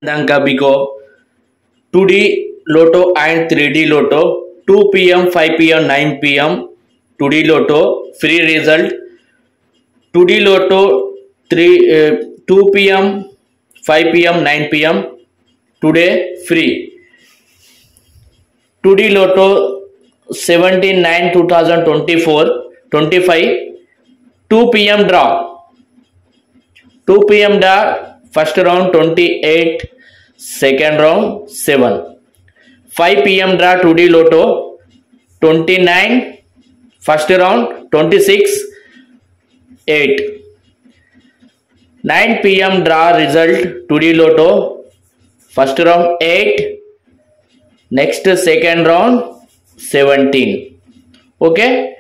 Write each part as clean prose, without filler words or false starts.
Danka Biko 2D Lotto and 3D Lotto 2 p.m., 5 p.m., 9 p.m. 2D Lotto free result 2D Lotto 2 p.m., 5 p.m., 9 p.m. today free 2D Lotto 17/9/2024 25 2 p.m. draw 2 p.m. draw first round 28 second round 7 5 p.m. draw 2D Lotto 29 first round 26 8 9 p.m. draw result 2D Lotto first round 8 next second round 17 okay.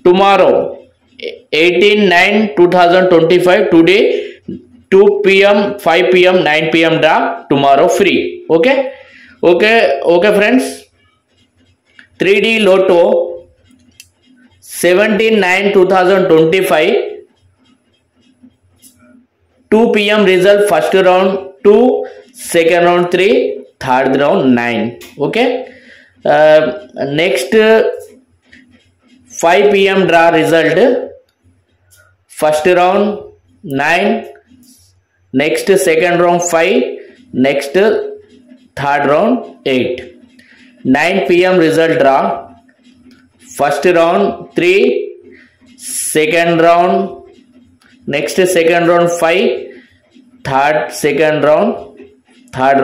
Tomorrow 18/9/2025 today 2 p.m., 5 p.m., 9 p.m. draw tomorrow free okay friends. 3D Lotto 17/9/2025 2 p.m. result first round 2 second round 3 third round 9 okay. Next 5 p.m. draw result first round 9 next second round 5 next third round 8 9 p.m. result draw first round 3 second round next second round 5 third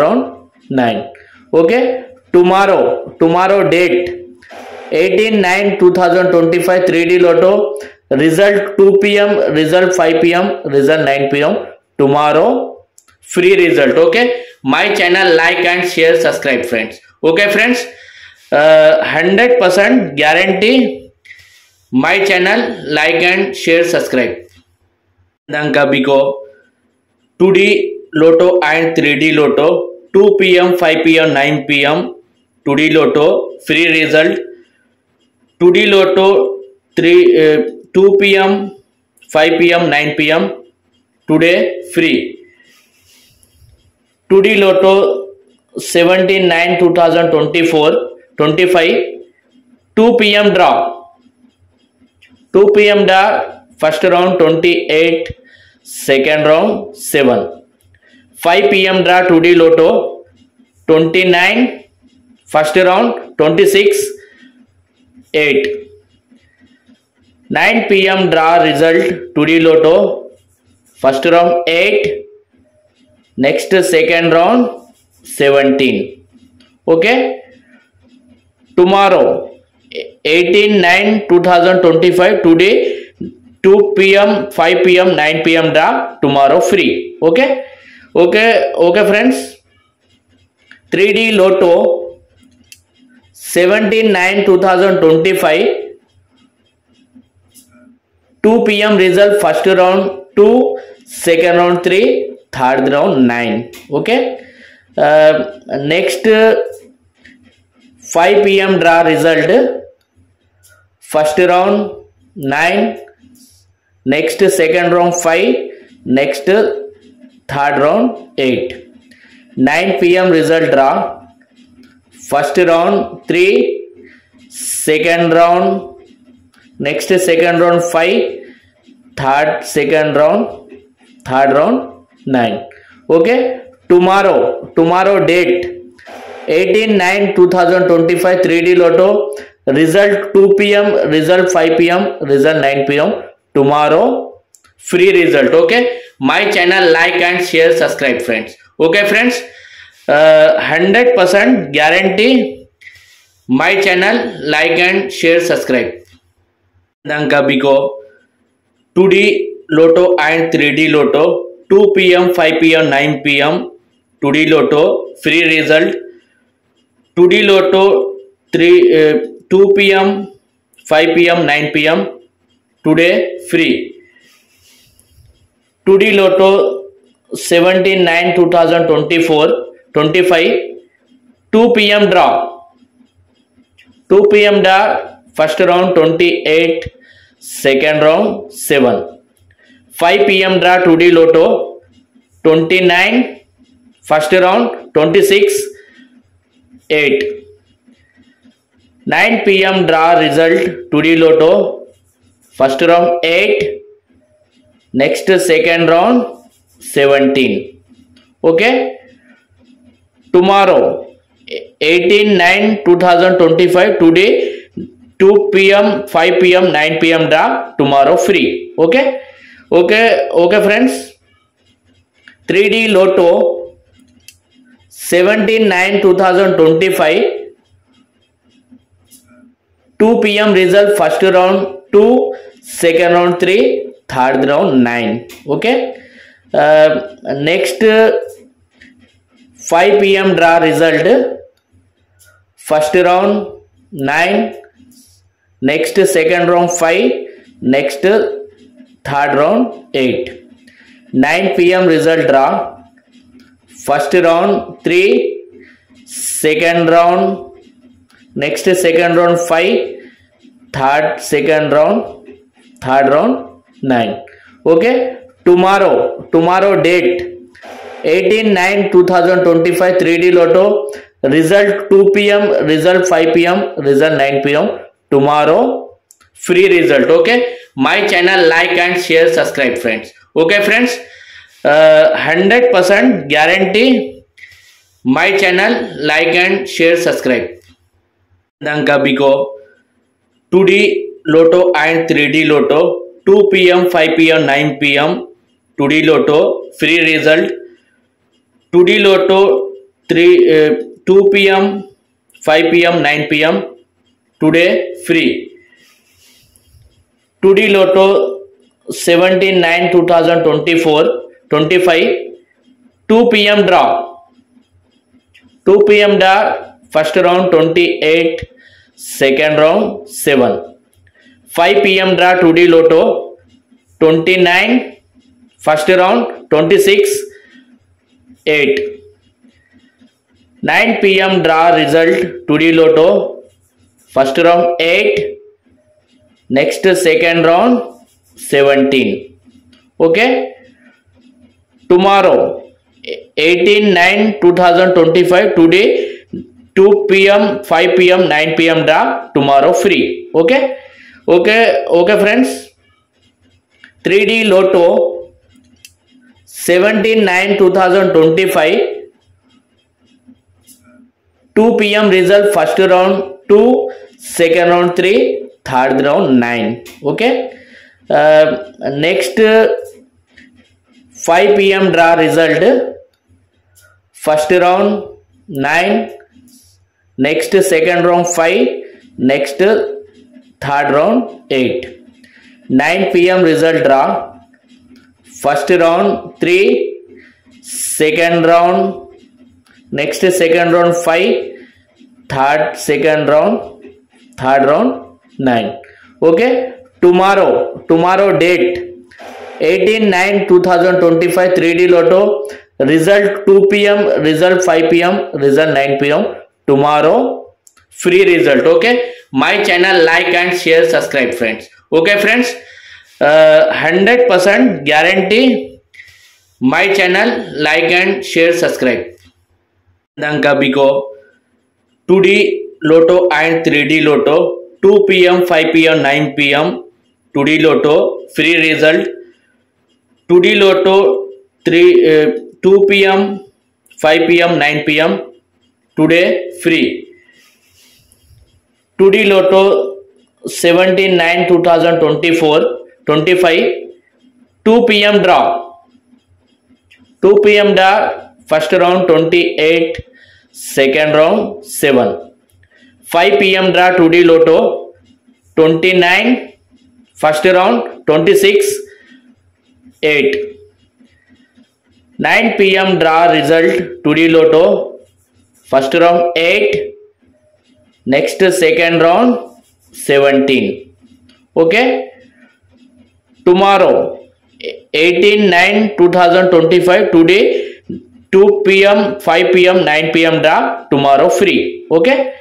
round 9 okay. Tomorrow date 18/9/2025 3D Lotto result 2 p.m. result 5 p.m. result 9 p.m. tomorrow free result okay. My channel like and share subscribe friends okay friends. 100% guarantee my channel like and share subscribe. Danka Biko 2D Lotto and 3D Lotto 2 p.m., 5 p.m., 9 p.m. 2D Lotto free result 2D Lotto 2 p.m., 5 p.m., 9 p.m. today free 2D Lotto 17/9/2024 25 2 p.m. draw 2 p.m. draw first round 28 second round 7 5 p.m. draw 2D Lotto 29 first round 26 8 9 p.m. draw result 2D Lotto first round 8 next second round 17 okay. Tomorrow 18/9/2025 today 2 p.m., 5 p.m., 9 p.m. draw tomorrow free okay friends. 3D Lotto 17/9/2025 2 p.m. result first round 2 second round 3 third round 9 okay. Next 5 p.m. draw result first round 9 next second round 5 next third round 8 9 p.m. result draw first round 3 second round next second round 5 third round 9 okay. Tomorrow date 18/9/2025 3D Lotto result 2 p.m. result 5 p.m. result 9 p.m. tomorrow free result okay. My channel like and share subscribe friends okay friends. 100% guarantee my channel like and share subscribe. Danka Biko 2D Lotto and 3D Lotto 2 p.m., 5 p.m., 9 p.m. 2D Lotto free result 2D Lotto 2 p.m., 5 p.m., 9 p.m. today free 2D Lotto 17/9/2024 25 2 p.m. draw 2 p.m. draw first round 28 second round 7 5 p.m. draw 2D Lotto 29 first round 26/8. 9 p.m. draw result 2D Lotto, first round 8, next second round 17. Okay. Tomorrow 18/9/2025, today 2 p.m., 5 p.m., 9 p.m. draw, tomorrow free. Okay. Okay friends. 3D Lotto 17/9/2025, 2 p.m. result, first round 2, second round 3, third round 9. Okay. Next 5 p.m. draw result, first round 9, next second round 5, next third round 8. 9 p.m. result draw, first round 3, second round, next second round 5, third round 9. Okay. Tomorrow date 18/9/2025, 3D Lotto result 2 p.m., result 5 p.m., result 9 p.m. tomorrow free result. Okay. My channel like and share, subscribe friends. Okay friends, 100% guarantee my channel like and share, subscribe. Danka Biko 2D Lotto and 3D Lotto, 2 p.m., 5 p.m., 9 p.m. 2D Lotto free result. 2D Lotto 2 p.m., 5 p.m., 9 p.m. today free. 2D Lotto 17/9/2025, 2 p.m. draw. 2 p.m. draw, first round 28, second round 7. 5 p.m. draw 2D Lotto 29, first round 26/8. 9 p.m. draw result 2D Lotto, first round 8, next second round 17. Okay. Tomorrow 18/9/2025, today 2 p.m., 5 p.m., 9 p.m. draw, tomorrow free. Okay friends. 3D Lotto 17/9/2025, 2 p.m. result, first round 2, second round 3, third round 9. Okay. Next 5 p.m. draw result, first round 9, next second round 5, next third round 8. 9 p.m. result draw, first round 3, second round, next second round 5, third round 9. Okay. Tomorrow date 18/9/2025, 3D Lotto result 2 p.m., result 5 p.m., result 9 p.m. tomorrow free result. Okay. My channel like and share, subscribe friends. Okay friends, 100% guarantee my channel like and share, subscribe. Danka Biko 2D Lotto and 3D Lotto, 2 p.m., 5 p.m., 9 p.m. 2D Lotto free result. 2D Lotto 2 p.m., 5 p.m., 9 p.m. today free. 2D Lotto 17/9/2025, 2 p.m. draw. 2 p.m. draw, first round 28, second round 7. 5 p.m. draw 2D Lotto 29, first round 26/8. 9 p.m. draw result 2D Lotto, first round 8, next second round 17. Okay. Tomorrow 18/9/2025, today 2 p.m., 5 p.m., 9 p.m. draw, tomorrow free. Okay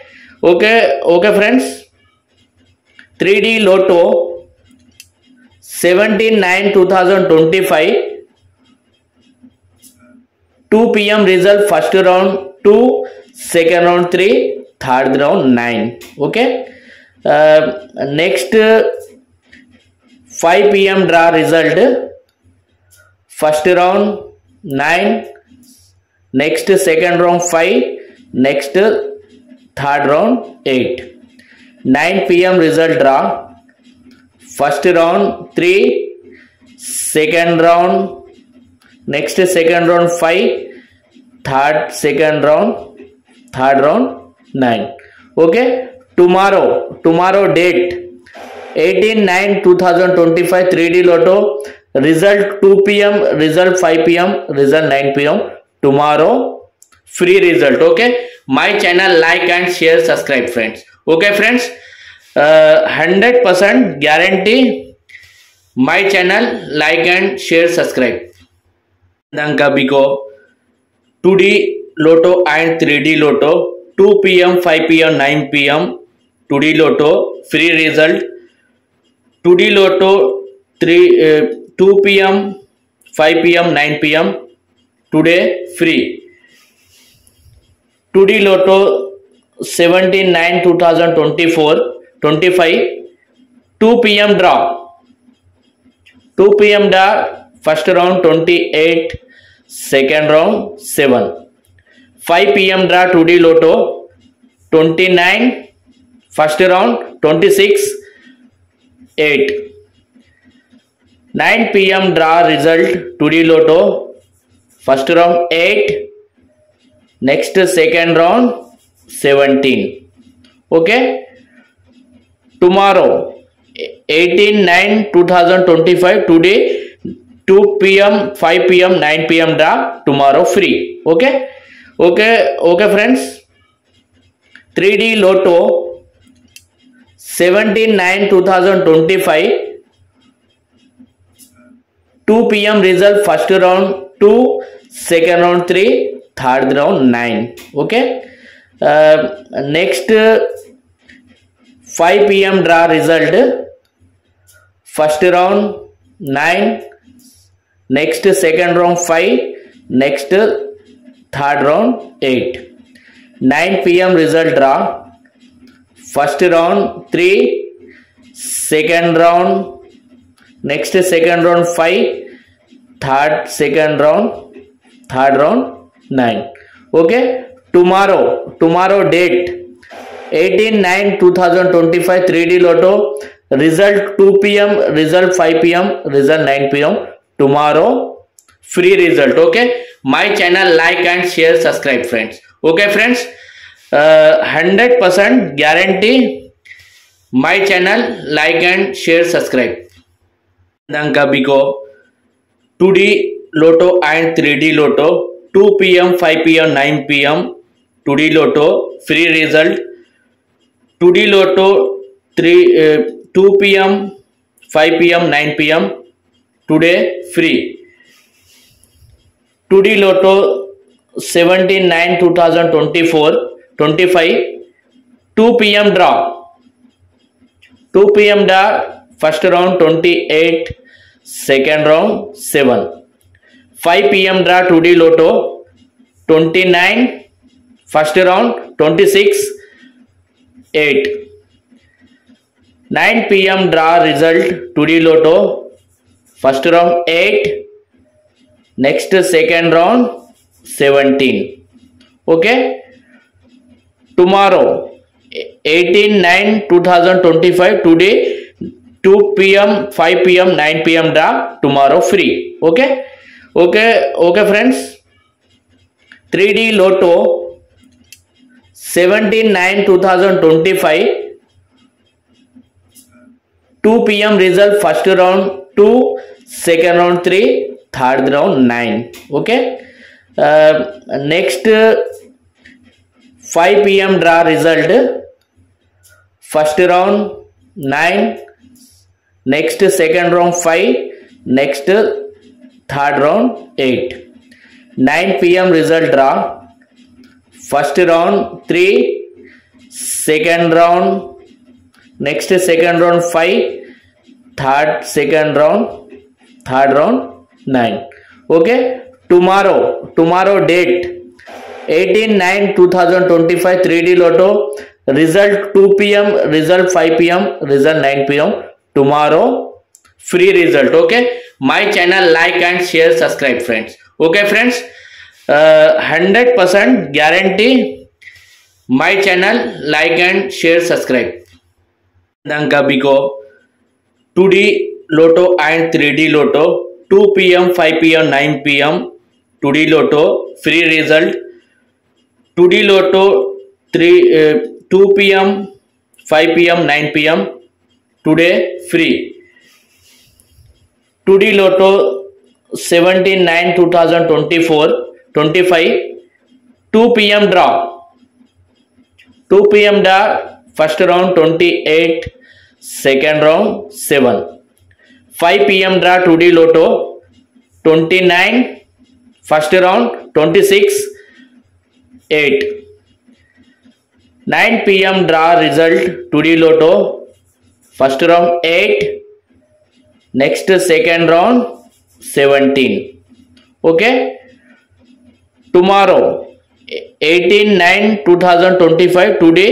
friends. 3D Lotto 17/9/2025, 2 p.m. result first round 2, second round 3, third round 9. Okay. Next 5 p.m. draw result first round 9, next second round 5, next third round 8. 9 p.m. result draw first round 3, second round, next second round 5, third round 9. Okay. Tomorrow date 18/9/2025 3D Lotto result 2 p.m. result 5 p.m. result 9 p.m. tomorrow free result. Okay, my channel like and share, subscribe friends. Okay friends, 100% guarantee my channel like and share, subscribe. Danka Biko 2D Lotto and 3D Lotto 2 p.m. 5 p.m. 9 p.m. 2D Lotto free result. 2D Lotto 2 p.m. 5 p.m. 9 p.m. today free. 2D Lotto 17/9/2024-25 2 p.m. draw. 2 p.m. draw first round 28, second round 7. 5 p.m. draw 2D Lotto 29, first round 26, 8. 9 p.m. draw result 2D Lotto first round 8, next second round 17. Okay. Tomorrow 18/9/2025 today 2 p.m. 5 p.m. 9 p.m. draw tomorrow free. Okay. Okay friends, 3D Lotto 17/9/2025 2 p.m. result first round 2, second round 3, third round 9. Okay. Next 5 p.m. draw result first round 9, next second round 5, next third round 8. 9 p.m. result draw first round 3, second round, next second round 5, third round 9. Okay. Tomorrow date 18/9/2025 3D Lotto result 2 p.m. result 5 p.m. result 9 p.m. tomorrow free result. Okay, my channel like and share, subscribe friends. Okay friends, 100% guarantee my channel like and share, subscribe. Danka Biko 2D Lotto and 3D Lotto 2 p.m. 5 p.m. 9 p.m. 2D Lotto free result. 2D Lotto 2 p.m. 5 p.m. 9 p.m. today free. 2D Lotto 17/9/2024-25 2 p.m. draw. 2 p.m. draw first round 28, second round 7. 5 p.m. draw 2D Lotto 29, first round 26, 8. 9 p.m. draw result 2D Lotto first round 8, next second round 17. Okay. Tomorrow 18/9/2025 today 2 p.m. 5 p.m. 9 p.m. draw tomorrow free. Okay friends, 3D Lotto 17/9/2025 2 p.m. result first round 2, second round 3, third round 9. Okay. Next 5 p.m. draw result first round 9, next second round 5, next third round 8. 9 p.m. result draw first round 3, second round, next second round 5, third round 9. Okay. tomorrow date 18/9/2025 3D Lotto result 2 p.m. result 5 p.m. result 9 p.m. tomorrow free result. Okay, my channel like and share subscribe friends. Okay friends, 100% guarantee my channel like and share subscribe. Danka Biko 2D Lotto and 3D Lotto 2 p.m. 5 p.m. 9 p.m. 2D Lotto free result. 2D Lotto 2 p.m. 5 p.m. 9 p.m. today free. 2D Lotto 17/9/2024 2 p.m. draw. 2 p.m. draw, first round 28, second round 7. 5 p.m. draw 2D Lotto 29, first round 26, 8. 9 p.m. draw result 2D Lotto first round 8, next second round 17. Okay, tomorrow 18/9/2025 today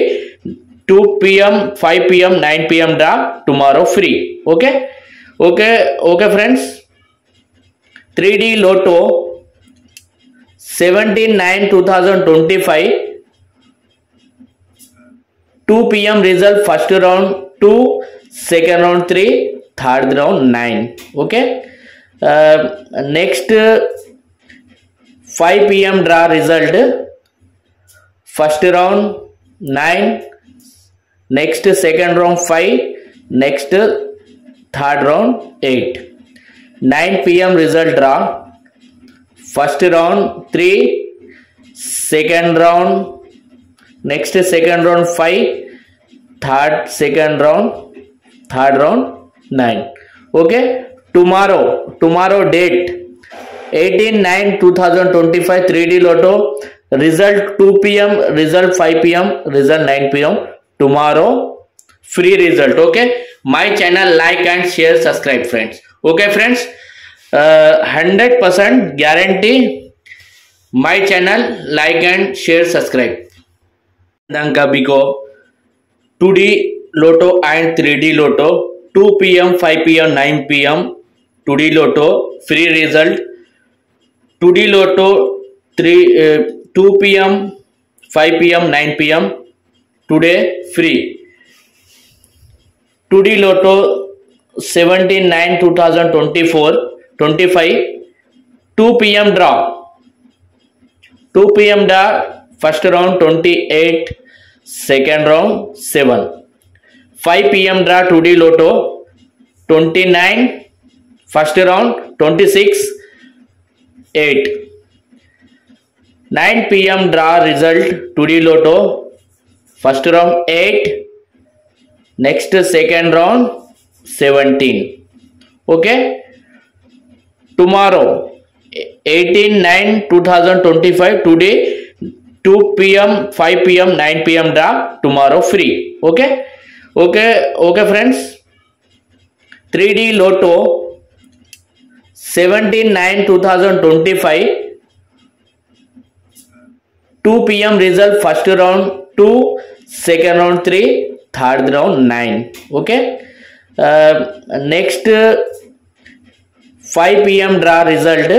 2 p.m. 5 p.m. 9 p.m. draw, tomorrow free. Okay friends, 3D Lotto 17/9/2025 2 p.m. result first round 2, second round 3, third round 9. Okay, next 5 p.m. draw result first round 9, next second round 5, next third round 8. 9 p.m. result draw first round 3, second round, next second round 5, second round, third round 9. Okay, tomorrow date 18/9/2025 3D Lotto result 2 p.m. result 5 p.m. result 9 p.m. tomorrow free result. Okay, my channel like and share subscribe friends. Okay friends, 100% guarantee my channel like and share subscribe. Danka Biko 2D Lotto and 3D Lotto 2 p.m. 5 p.m. 9 p.m. 2D Lotto free result. 2D Lotto 2 p.m. 5 p.m. 9 p.m. today free. 2D Lotto 17/9/2024 2 p.m. draw. 2 p.m. draw, first round 28, second round 7. 5 p.m. draw 2D Lotto 29, first round 26, 8. 9 p.m. draw result 2D Lotto first round 8, next second round 17. Okay, tomorrow 18/9/2025 today 2 p.m. 5 p.m. 9 p.m. draw, tomorrow free. Okay friends, 3D Lotto 17/9/2025 2 p.m. result first round 2, second round 3, third round 9. Okay, next 5 p.m. draw result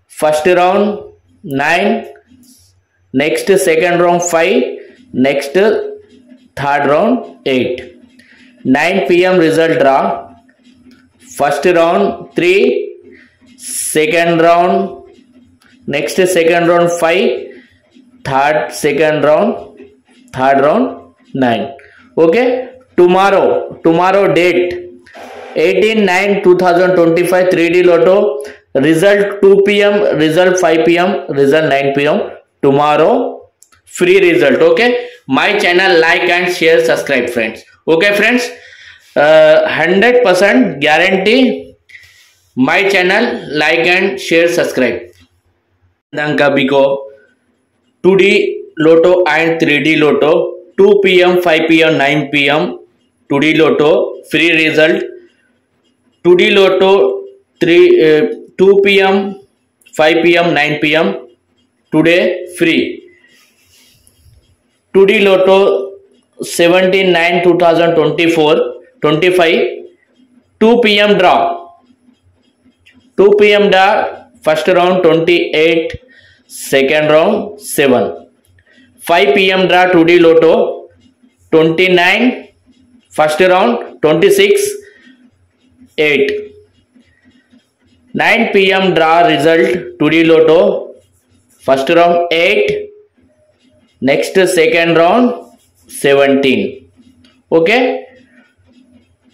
first round 9, next second round 5, next third round 8. 9 p.m. result draw first round 3, second round, next second round 5, second round, third round 9. Okay, tomorrow date 18/9/2025 3D Lotto result 2 p.m. result 5 p.m. result 9 p.m. tomorrow free result. Okay, my channel like and share subscribe friends. Okay friends, 100% guarantee my channel like and share subscribe. Danka Biko 2D Lotto and 3D Lotto 2 p.m. 5 p.m. 9 p.m. 2D Lotto free result. 2D Lotto 2 p.m. 5 p.m. 9 p.m. today free. 2D Lotto 17/9/2024 25 2 p.m. draw. 2 p.m. draw, first round 28, second round 7. 5 p.m. draw 2D Lotto 29, first round 26, 8. 9 p.m. draw result 2D Lotto, first round 8, next second round 17. Okay.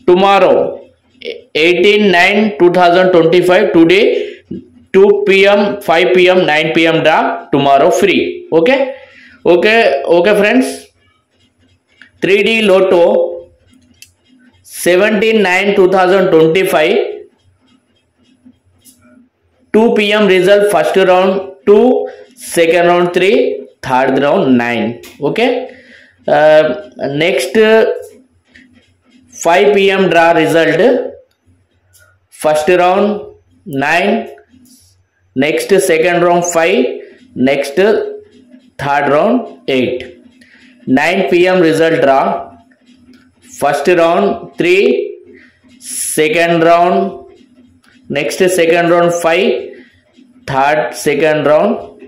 Tomorrow 18/9/2025 today 2 p.m. 5 p.m. 9 p.m. draw, tomorrow free. Okay friends. 3D Lotto 17/9/2025 2 p.m. result, first round 2, second round 3, third round 9. Okay. Next 5 p.m. draw result, first round 9, next second round 5, next third round 8. 9 p.m. result draw, first round 3, second round, next second round 5, third second round,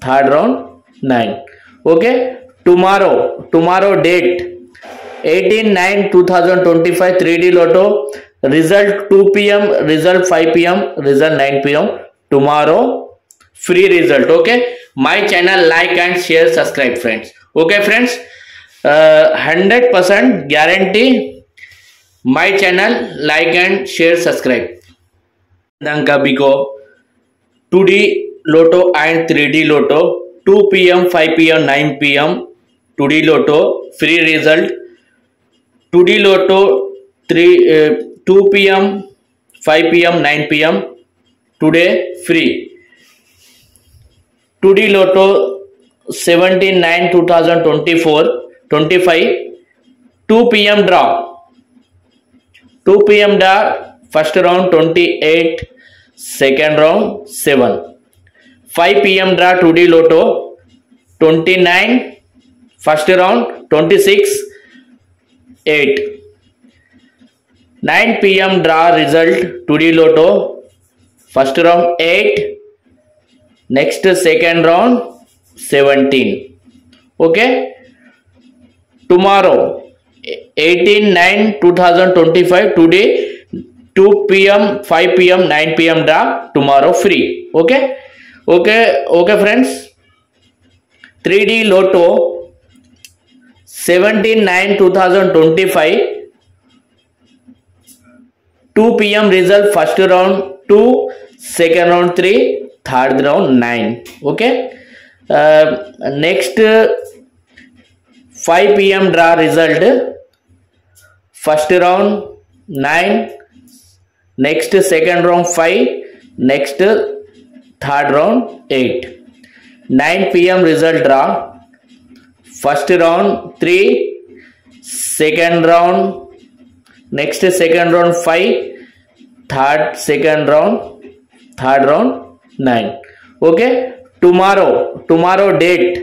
third round 9. Okay. Tomorrow date 18/9/2025 3D Lotto result 2 p.m. result 5 p.m. result 9 p.m. tomorrow free result. Okay. My channel like and share, subscribe friends. Okay friends. 100% guarantee my channel like and share, subscribe. Danka Biko 2D Lotto and 3D Lotto 2 p.m. 5 p.m. 9 p.m. 2D Lotto free result. 2D Lotto 2 p.m. 5 p.m. 9 p.m. today free. 2D Lotto 17/9/2024 25 2 p.m. draw. 2 p.m. draw, first round 28, second round 7. 5 p.m. draw 2D Lotto 29, first round 26, 8. 9 p.m. draw result 2D Lotto, first round 8, next second round 17. Okay. Tomorrow 18/9/2025 today 2 p.m. 5 p.m. 9 p.m. draw, tomorrow free. Okay friends. 3D Lotto 17/9/2025 2 p.m. result, first round 2, second round 3, third round 9. Okay. Next 5 p.m. draw result, first round 9, next second round 5, next third round 8. 9 p.m. result draw, first round 3, second round, next second round 5, third second round, third round 9. Okay. Tomorrow date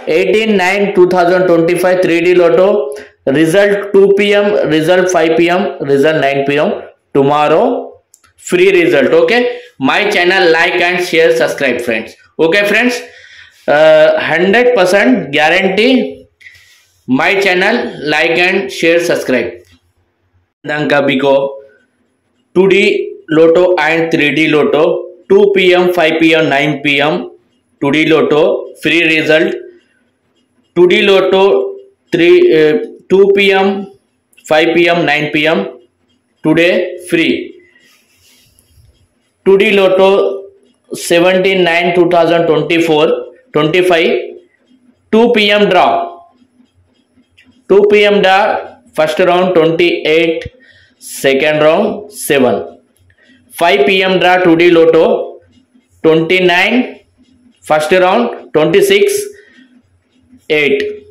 18/9/2025 3D Lotto result 2 p.m. result 5 p.m. result 9 p.m. tomorrow free result. Okay. My channel like and share, subscribe friends. Okay friends. 100% guarantee my channel like and share, subscribe. Danka Biko 2D Lotto and 3D Lotto 2 p.m. 5 p.m. 9 p.m. 2D Lotto free result. 2D Lotto 2 p.m. 5 p.m. 9 p.m. today free. 2D Lotto 17/9/2024 25 2 p.m. draw. 2 p.m. draw, first round 28, second round 7. 5 p.m. draw 2D Lotto 29, first round 26, 8.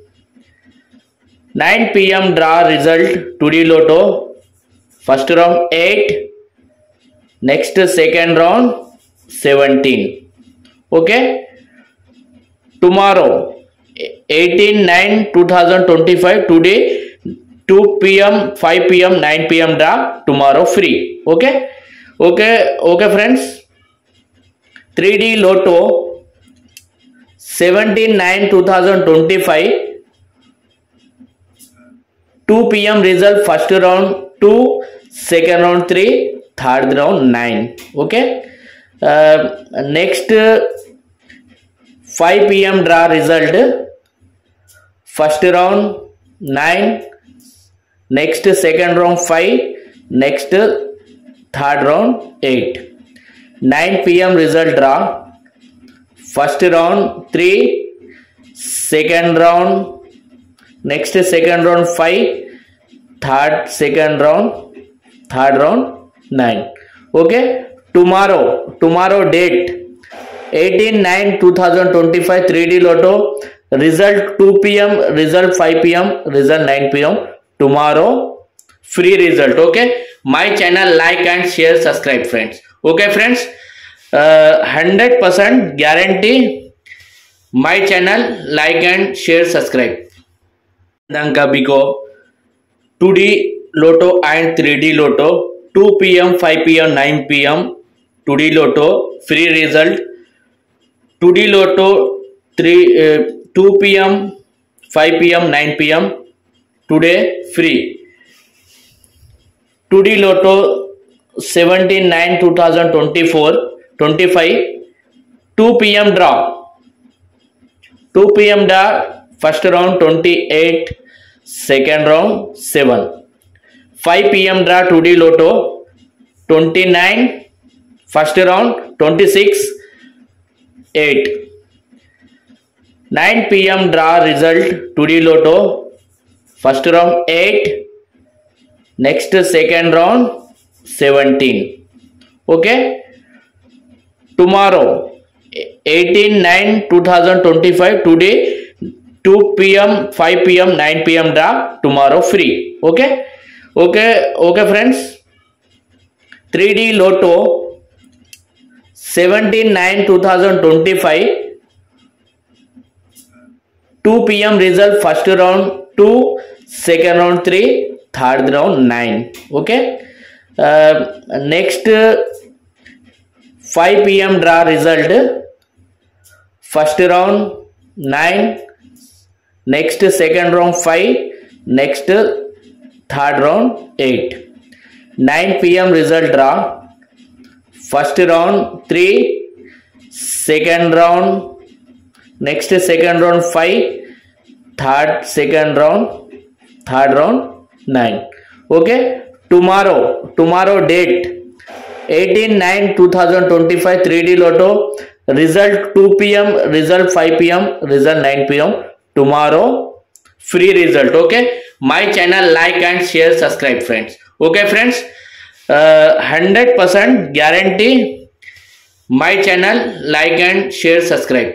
9 p.m. draw result 2D Lotto, first round 8, next second round 17. Okay. Tomorrow 18/9/2025. Today 2 p.m., 5 p.m., 9 p.m. draw. Tomorrow free. Okay. Okay friends. 3D Lotto 17/9/2025. 2 p.m. result, first round 2, second round 3, third round 9. Okay. Next 5 p.m. draw result, first round 9, next second round 5, next third round 8. 9 p.m. result draw, first round 3, second round, next second round 5, third round 9. Okay. Tomorrow date 18/9/2025. 3D Lotto result 2 p.m., result 5 p.m., result 9 p.m. Tomorrow free result. Okay. My channel, like and share, subscribe friends. Okay friends. 100% guarantee my channel, like and share, subscribe. Danka Biko 2D Lotto and 3D Lotto 2 p.m., 5 p.m., 9 p.m. 2D Lotto free result. 2D Lotto 2 p.m., 5 p.m., 9 p.m. today free. 2D Lotto 17/9/2025. 2 p.m. draw. 2 p.m. draw. First round 28, second round 7. 5 p.m. draw 2D Lotto 29, first round 26, 8. 9 p.m. draw result 2D Lotto, first round 8, next second round 17. Okay. Tomorrow 18/9/2025. Today 2 p.m., 5 p.m., 9 p.m. draw. Tomorrow free. Okay friends. 3D Lotto 17/9/2025. 2 p.m. result, first round 2, second round 3, third round 9. Okay. Next 5 p.m. draw result, first round 9, next second round 5, next third round 8. 9 p.m. result draw, first round 3, second round, next second round 5, third round 9. Okay. Tomorrow date 18/9/2025. 3D Lotto result 2 p.m., result 5 p.m., result 9 p.m. Tomorrow free result. Okay. My channel, like and share, subscribe friends. Okay friends. 100% guarantee my channel, like and share, subscribe.